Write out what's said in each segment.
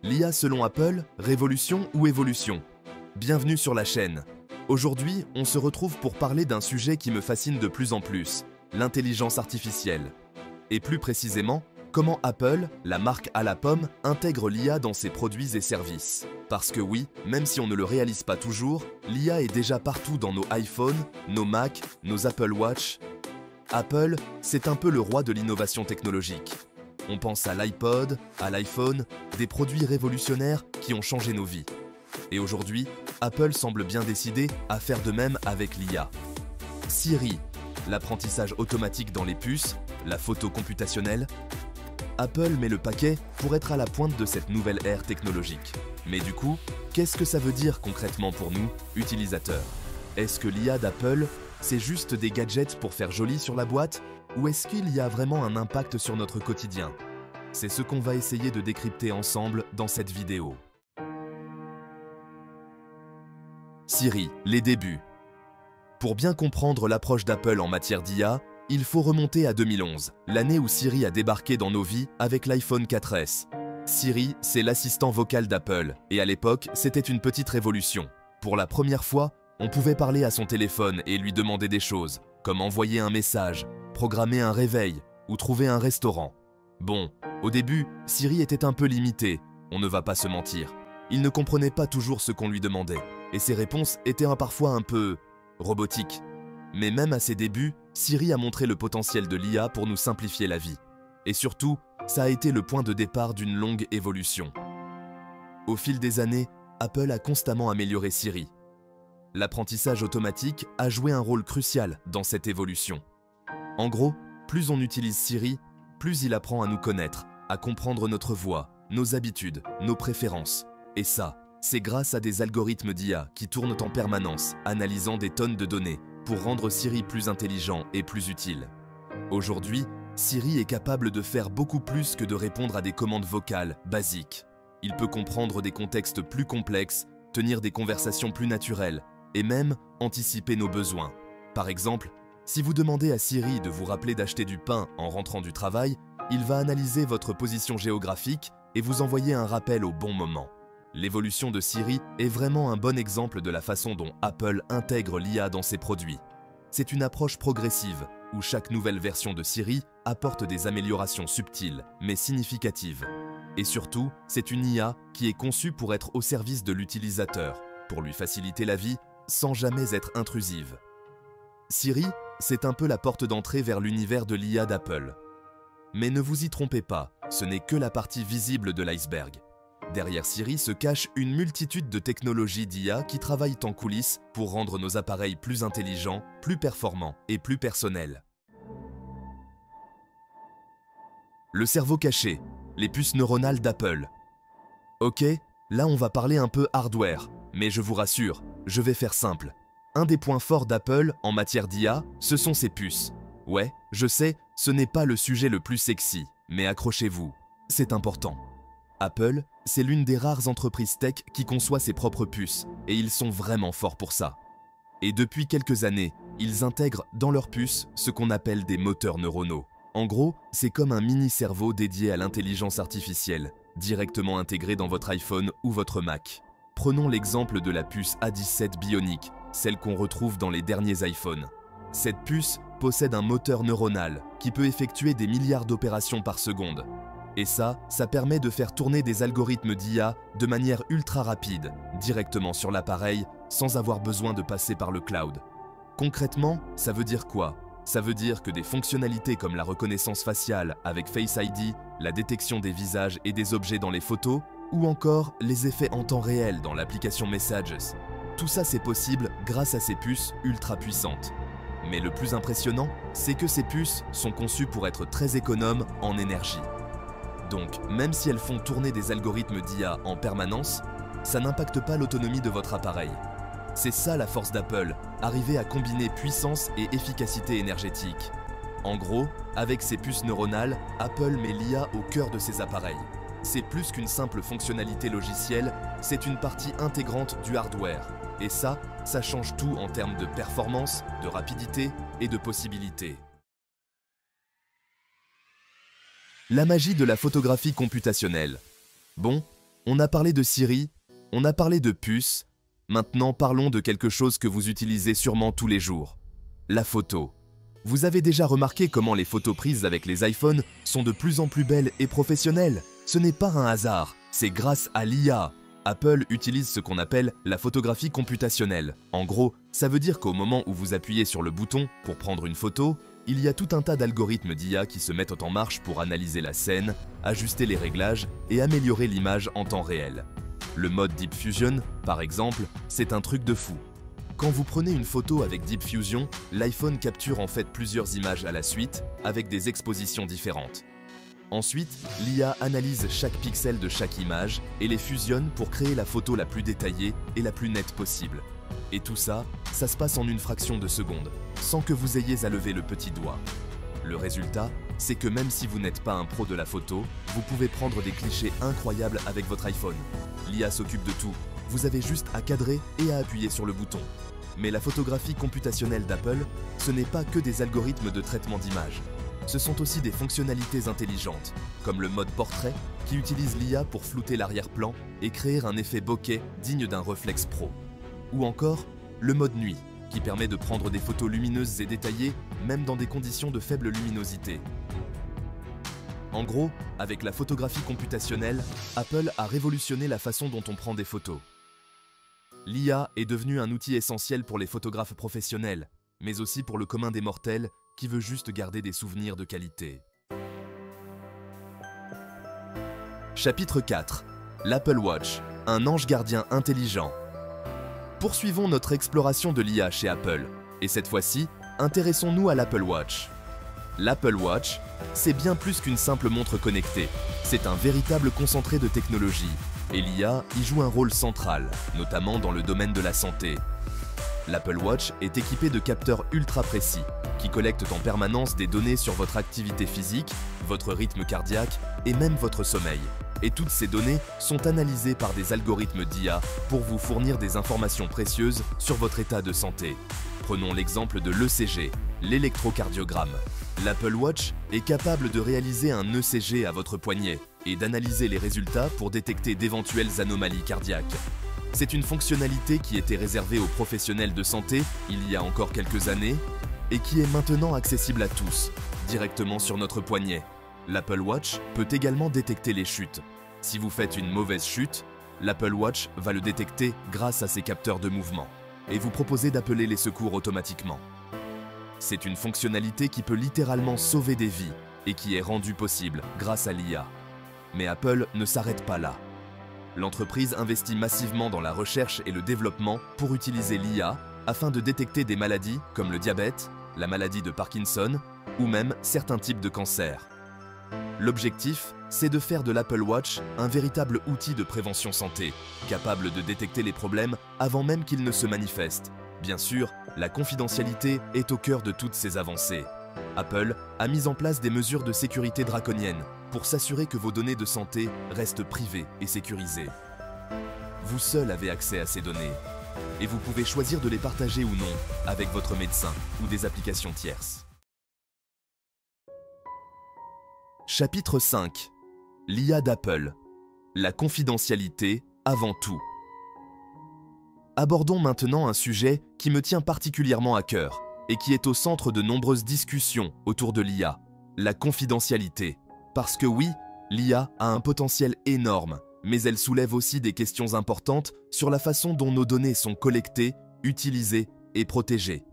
L'IA selon Apple, révolution ou évolution? Bienvenue sur la chaîne. Aujourd'hui, on se retrouve pour parler d'un sujet qui me fascine de plus en plus, l'intelligence artificielle. Et plus précisément, comment Apple, la marque à la pomme, intègre l'IA dans ses produits et services. Parce que oui, même si on ne le réalise pas toujours, l'IA est déjà partout dans nos iPhones, nos Mac, nos Apple Watch. Apple, c'est un peu le roi de l'innovation technologique. On pense à l'iPod, à l'iPhone, des produits révolutionnaires qui ont changé nos vies. Et aujourd'hui, Apple semble bien décidé à faire de même avec l'IA. Siri, l'apprentissage automatique dans les puces, la photo computationnelle. Apple met le paquet pour être à la pointe de cette nouvelle ère technologique. Mais du coup, qu'est-ce que ça veut dire concrètement pour nous, utilisateurs? Est-ce que l'IA d'Apple, c'est juste des gadgets pour faire joli sur la boîte? Ou est-ce qu'il y a vraiment un impact sur notre quotidien? C'est ce qu'on va essayer de décrypter ensemble dans cette vidéo. Siri, les débuts. Pour bien comprendre l'approche d'Apple en matière d'IA, il faut remonter à 2011, l'année où Siri a débarqué dans nos vies avec l'iPhone 4S. Siri, c'est l'assistant vocal d'Apple, et à l'époque, c'était une petite révolution. Pour la première fois, on pouvait parler à son téléphone et lui demander des choses, comme envoyer un message, programmer un réveil ou trouver un restaurant. Bon, au début, Siri était un peu limité, on ne va pas se mentir. Il ne comprenait pas toujours ce qu'on lui demandait, et ses réponses étaient parfois un peu robotiques. Mais même à ses débuts, Siri a montré le potentiel de l'IA pour nous simplifier la vie. Et surtout, ça a été le point de départ d'une longue évolution. Au fil des années, Apple a constamment amélioré Siri. L'apprentissage automatique a joué un rôle crucial dans cette évolution. En gros, plus on utilise Siri, plus il apprend à nous connaître, à comprendre notre voix, nos habitudes, nos préférences. Et ça, c'est grâce à des algorithmes d'IA qui tournent en permanence, analysant des tonnes de données pour rendre Siri plus intelligent et plus utile. Aujourd'hui, Siri est capable de faire beaucoup plus que de répondre à des commandes vocales basiques. Il peut comprendre des contextes plus complexes, tenir des conversations plus naturelles et même anticiper nos besoins. Par exemple, si vous demandez à Siri de vous rappeler d'acheter du pain en rentrant du travail, il va analyser votre position géographique et vous envoyer un rappel au bon moment. L'évolution de Siri est vraiment un bon exemple de la façon dont Apple intègre l'IA dans ses produits. C'est une approche progressive, où chaque nouvelle version de Siri apporte des améliorations subtiles, mais significatives. Et surtout, c'est une IA qui est conçue pour être au service de l'utilisateur, pour lui faciliter la vie, sans jamais être intrusive. Siri, c'est un peu la porte d'entrée vers l'univers de l'IA d'Apple. Mais ne vous y trompez pas, ce n'est que la partie visible de l'iceberg. Derrière Siri se cache une multitude de technologies d'IA qui travaillent en coulisses pour rendre nos appareils plus intelligents, plus performants et plus personnels. Le cerveau caché, les puces neuronales d'Apple. Ok, là on va parler un peu hardware, mais je vous rassure, je vais faire simple. Un des points forts d'Apple en matière d'IA, ce sont ses puces. Ouais, je sais, ce n'est pas le sujet le plus sexy, mais accrochez-vous, c'est important. Apple, c'est l'une des rares entreprises tech qui conçoit ses propres puces, et ils sont vraiment forts pour ça. Et depuis quelques années, ils intègrent dans leurs puces ce qu'on appelle des moteurs neuronaux. En gros, c'est comme un mini-cerveau dédié à l'intelligence artificielle, directement intégré dans votre iPhone ou votre Mac. Prenons l'exemple de la puce A17 Bionic, celle qu'on retrouve dans les derniers iPhones. Cette puce possède un moteur neuronal qui peut effectuer des milliards d'opérations par seconde. Et ça permet de faire tourner des algorithmes d'IA de manière ultra rapide, directement sur l'appareil, sans avoir besoin de passer par le cloud. Concrètement, ça veut dire quoi? Ça veut dire que des fonctionnalités comme la reconnaissance faciale avec Face ID, la détection des visages et des objets dans les photos, ou encore les effets en temps réel dans l'application Messages. Tout ça c'est possible grâce à ces puces ultra puissantes. Mais le plus impressionnant, c'est que ces puces sont conçues pour être très économes en énergie. Donc, même si elles font tourner des algorithmes d'IA en permanence, ça n'impacte pas l'autonomie de votre appareil. C'est ça la force d'Apple, arriver à combiner puissance et efficacité énergétique. En gros, avec ses puces neuronales, Apple met l'IA au cœur de ses appareils. C'est plus qu'une simple fonctionnalité logicielle, c'est une partie intégrante du hardware. Et ça change tout en termes de performance, de rapidité et de possibilités. La magie de la photographie computationnelle. Bon, On a parlé de Siri, on a parlé de puces, maintenant parlons de quelque chose que vous utilisez sûrement tous les jours, la photo. Vous avez déjà remarqué comment les photos prises avec les iPhones sont de plus en plus belles et professionnelles? Ce n'est pas un hasard, c'est grâce à l'IA. Apple utilise ce qu'on appelle la photographie computationnelle. En gros, ça veut dire qu'au moment où vous appuyez sur le bouton pour prendre une photo, il y a tout un tas d'algorithmes d'IA qui se mettent en marche pour analyser la scène, ajuster les réglages et améliorer l'image en temps réel. Le mode Deep Fusion, par exemple, c'est un truc de fou. Quand vous prenez une photo avec Deep Fusion, l'iPhone capture en fait plusieurs images à la suite, avec des expositions différentes. Ensuite, l'IA analyse chaque pixel de chaque image et les fusionne pour créer la photo la plus détaillée et la plus nette possible. Et tout ça, ça se passe en une fraction de seconde, sans que vous ayez à lever le petit doigt. Le résultat, c'est que même si vous n'êtes pas un pro de la photo, vous pouvez prendre des clichés incroyables avec votre iPhone. L'IA s'occupe de tout, vous avez juste à cadrer et à appuyer sur le bouton. Mais la photographie computationnelle d'Apple, ce n'est pas que des algorithmes de traitement d'image. Ce sont aussi des fonctionnalités intelligentes, comme le mode portrait, qui utilise l'IA pour flouter l'arrière-plan et créer un effet bokeh digne d'un réflexe pro. Ou encore, le mode nuit, qui permet de prendre des photos lumineuses et détaillées, même dans des conditions de faible luminosité. En gros, avec la photographie computationnelle, Apple a révolutionné la façon dont on prend des photos. L'IA est devenue un outil essentiel pour les photographes professionnels, mais aussi pour le commun des mortels qui veut juste garder des souvenirs de qualité. Chapitre 4. L'Apple Watch, un ange gardien intelligent. Poursuivons notre exploration de l'IA chez Apple, et cette fois-ci, intéressons-nous à l'Apple Watch. L'Apple Watch, c'est bien plus qu'une simple montre connectée, c'est un véritable concentré de technologie, et l'IA y joue un rôle central, notamment dans le domaine de la santé. L'Apple Watch est équipé de capteurs ultra précis, qui collectent en permanence des données sur votre activité physique, votre rythme cardiaque et même votre sommeil. Et toutes ces données sont analysées par des algorithmes d'IA pour vous fournir des informations précieuses sur votre état de santé. Prenons l'exemple de l'ECG, l'électrocardiogramme. L'Apple Watch est capable de réaliser un ECG à votre poignet et d'analyser les résultats pour détecter d'éventuelles anomalies cardiaques. C'est une fonctionnalité qui était réservée aux professionnels de santé il y a encore quelques années et qui est maintenant accessible à tous, directement sur notre poignet. L'Apple Watch peut également détecter les chutes. Si vous faites une mauvaise chute, l'Apple Watch va le détecter grâce à ses capteurs de mouvement et vous proposer d'appeler les secours automatiquement. C'est une fonctionnalité qui peut littéralement sauver des vies et qui est rendue possible grâce à l'IA. Mais Apple ne s'arrête pas là. L'entreprise investit massivement dans la recherche et le développement pour utiliser l'IA afin de détecter des maladies comme le diabète, la maladie de Parkinson ou même certains types de cancers. L'objectif, c'est de faire de l'Apple Watch un véritable outil de prévention santé, capable de détecter les problèmes avant même qu'ils ne se manifestent. Bien sûr, la confidentialité est au cœur de toutes ces avancées. Apple a mis en place des mesures de sécurité draconiennes pour s'assurer que vos données de santé restent privées et sécurisées. Vous seul avez accès à ces données, et vous pouvez choisir de les partager ou non avec votre médecin ou des applications tierces. Chapitre 5. L'IA d'Apple. La confidentialité avant tout. Abordons maintenant un sujet qui me tient particulièrement à cœur et qui est au centre de nombreuses discussions autour de l'IA, la confidentialité. Parce que oui, l'IA a un potentiel énorme, mais elle soulève aussi des questions importantes sur la façon dont nos données sont collectées, utilisées et protégées.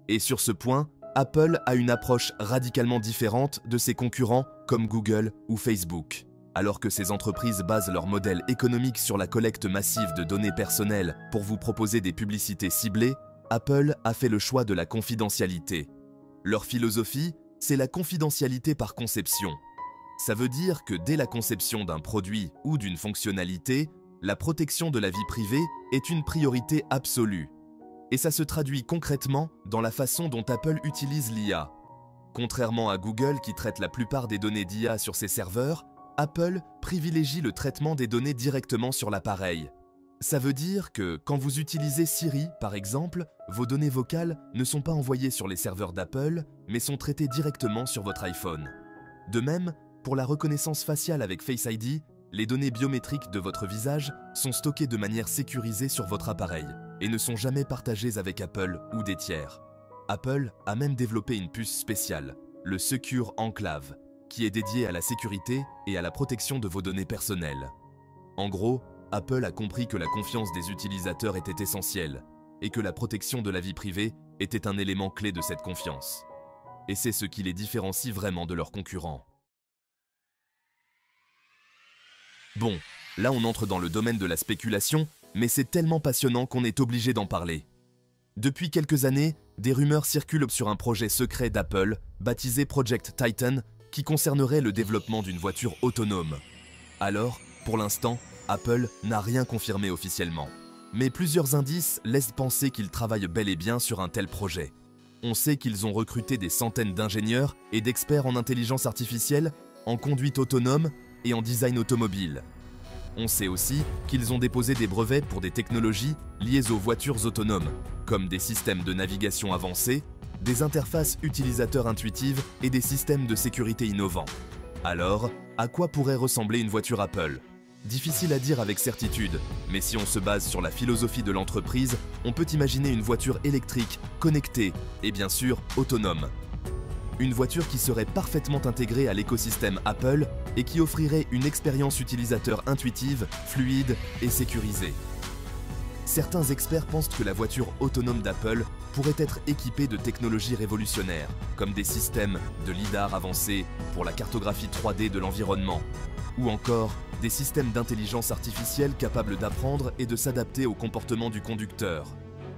Et sur ce point, Apple a une approche radicalement différente de ses concurrents comme Google ou Facebook. Alors que ces entreprises basent leur modèle économique sur la collecte massive de données personnelles pour vous proposer des publicités ciblées, Apple a fait le choix de la confidentialité. Leur philosophie, c'est la confidentialité par conception. Ça veut dire que dès la conception d'un produit ou d'une fonctionnalité, la protection de la vie privée est une priorité absolue. Et ça se traduit concrètement dans la façon dont Apple utilise l'IA. Contrairement à Google qui traite la plupart des données d'IA sur ses serveurs, Apple privilégie le traitement des données directement sur l'appareil. Ça veut dire que quand vous utilisez Siri, par exemple, vos données vocales ne sont pas envoyées sur les serveurs d'Apple, mais sont traitées directement sur votre iPhone. De même, pour la reconnaissance faciale avec Face ID, Les données biométriques de votre visage sont stockées de manière sécurisée sur votre appareil et ne sont jamais partagées avec Apple ou des tiers. Apple a même développé une puce spéciale, le Secure Enclave, qui est dédié à la sécurité et à la protection de vos données personnelles. En gros, Apple a compris que la confiance des utilisateurs était essentielle et que la protection de la vie privée était un élément clé de cette confiance. Et c'est ce qui les différencie vraiment de leurs concurrents. Bon, là on entre dans le domaine de la spéculation, mais c'est tellement passionnant qu'on est obligé d'en parler. Depuis quelques années, des rumeurs circulent sur un projet secret d'Apple, baptisé Project Titan, qui concernerait le développement d'une voiture autonome. Alors, pour l'instant, Apple n'a rien confirmé officiellement. Mais plusieurs indices laissent penser qu'ils travaillent bel et bien sur un tel projet. On sait qu'ils ont recruté des centaines d'ingénieurs et d'experts en intelligence artificielle, en conduite autonome et en design automobile. On sait aussi qu'ils ont déposé des brevets pour des technologies liées aux voitures autonomes, comme des systèmes de navigation avancés, des interfaces utilisateurs intuitives et des systèmes de sécurité innovants. Alors, à quoi pourrait ressembler une voiture Apple ? Difficile à dire avec certitude, mais si on se base sur la philosophie de l'entreprise, on peut imaginer une voiture électrique, connectée et bien sûr autonome. Une voiture qui serait parfaitement intégrée à l'écosystème Apple et qui offrirait une expérience utilisateur intuitive, fluide et sécurisée. Certains experts pensent que la voiture autonome d'Apple pourrait être équipée de technologies révolutionnaires, comme des systèmes de lidar avancés pour la cartographie 3D de l'environnement, ou encore des systèmes d'intelligence artificielle capables d'apprendre et de s'adapter au comportement du conducteur.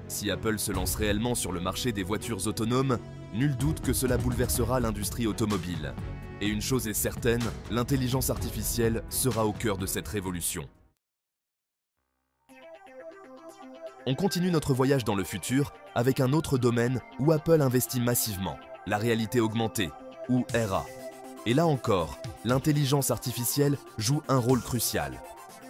Si Apple se lance réellement sur le marché des voitures autonomes, nul doute que cela bouleversera l'industrie automobile. Et une chose est certaine, l'intelligence artificielle sera au cœur de cette révolution. On continue notre voyage dans le futur avec un autre domaine où Apple investit massivement, la réalité augmentée, ou RA. Et là encore, l'intelligence artificielle joue un rôle crucial.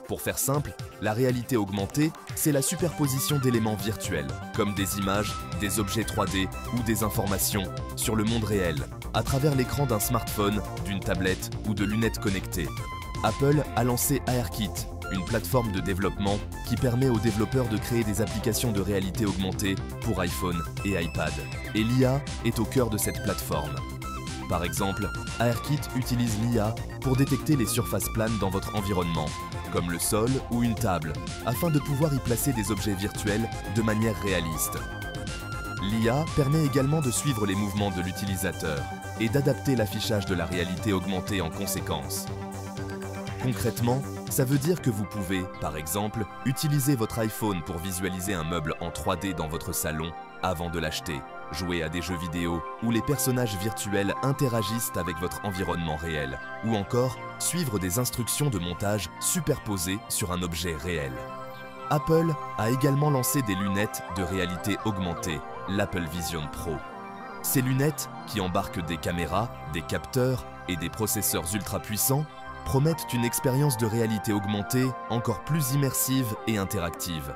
Pour faire simple, la réalité augmentée, c'est la superposition d'éléments virtuels, comme des images, des objets 3D ou des informations, sur le monde réel, à travers l'écran d'un smartphone, d'une tablette ou de lunettes connectées. Apple a lancé ARKit, une plateforme de développement qui permet aux développeurs de créer des applications de réalité augmentée pour iPhone et iPad. Et l'IA est au cœur de cette plateforme. Par exemple, ARKit utilise l'IA pour détecter les surfaces planes dans votre environnement, comme le sol ou une table, afin de pouvoir y placer des objets virtuels de manière réaliste. L'IA permet également de suivre les mouvements de l'utilisateur et d'adapter l'affichage de la réalité augmentée en conséquence. Concrètement, ça veut dire que vous pouvez, par exemple, utiliser votre iPhone pour visualiser un meuble en 3D dans votre salon avant de l'acheter, jouer à des jeux vidéo où les personnages virtuels interagissent avec votre environnement réel, ou encore suivre des instructions de montage superposées sur un objet réel. Apple a également lancé des lunettes de réalité augmentée, l'Apple Vision Pro. Ces lunettes, qui embarquent des caméras, des capteurs et des processeurs ultra puissants, promettent une expérience de réalité augmentée encore plus immersive et interactive.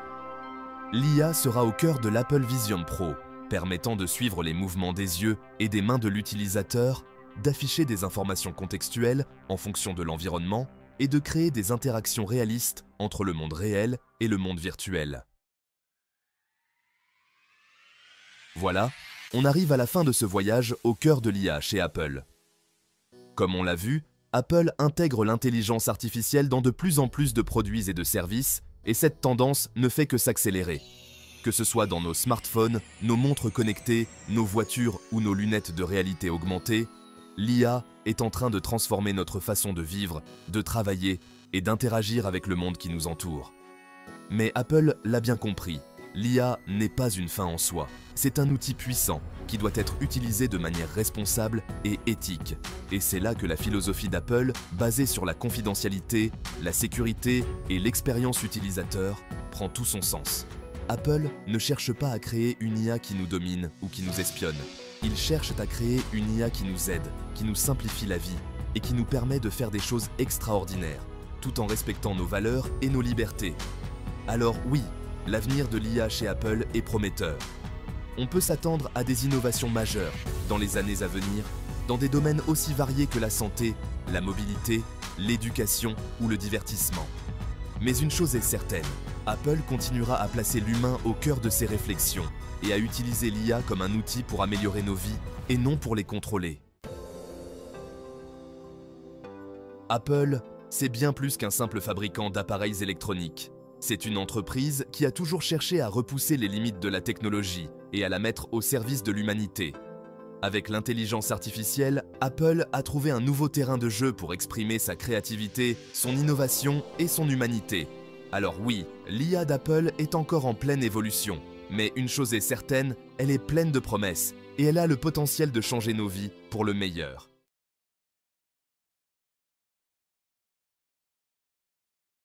L'IA sera au cœur de l'Apple Vision Pro, permettant de suivre les mouvements des yeux et des mains de l'utilisateur, d'afficher des informations contextuelles en fonction de l'environnement et de créer des interactions réalistes entre le monde réel et le monde virtuel. Voilà, on arrive à la fin de ce voyage au cœur de l'IA chez Apple. Comme on l'a vu, Apple intègre l'intelligence artificielle dans de plus en plus de produits et de services, et cette tendance ne fait que s'accélérer. Que ce soit dans nos smartphones, nos montres connectées, nos voitures ou nos lunettes de réalité augmentée, l'IA est en train de transformer notre façon de vivre, de travailler et d'interagir avec le monde qui nous entoure. Mais Apple l'a bien compris, l'IA n'est pas une fin en soi. C'est un outil puissant qui doit être utilisé de manière responsable et éthique. Et c'est là que la philosophie d'Apple, basée sur la confidentialité, la sécurité et l'expérience utilisateur, prend tout son sens. Apple ne cherche pas à créer une IA qui nous domine ou qui nous espionne. Ils cherchent à créer une IA qui nous aide, qui nous simplifie la vie et qui nous permet de faire des choses extraordinaires, tout en respectant nos valeurs et nos libertés. Alors oui, l'avenir de l'IA chez Apple est prometteur. On peut s'attendre à des innovations majeures dans les années à venir dans des domaines aussi variés que la santé, la mobilité, l'éducation ou le divertissement. Mais une chose est certaine, Apple continuera à placer l'humain au cœur de ses réflexions et à utiliser l'IA comme un outil pour améliorer nos vies et non pour les contrôler. Apple, c'est bien plus qu'un simple fabricant d'appareils électroniques. C'est une entreprise qui a toujours cherché à repousser les limites de la technologie et à la mettre au service de l'humanité. Avec l'intelligence artificielle, Apple a trouvé un nouveau terrain de jeu pour exprimer sa créativité, son innovation et son humanité. Alors oui, l'IA d'Apple est encore en pleine évolution, mais une chose est certaine, elle est pleine de promesses et elle a le potentiel de changer nos vies pour le meilleur.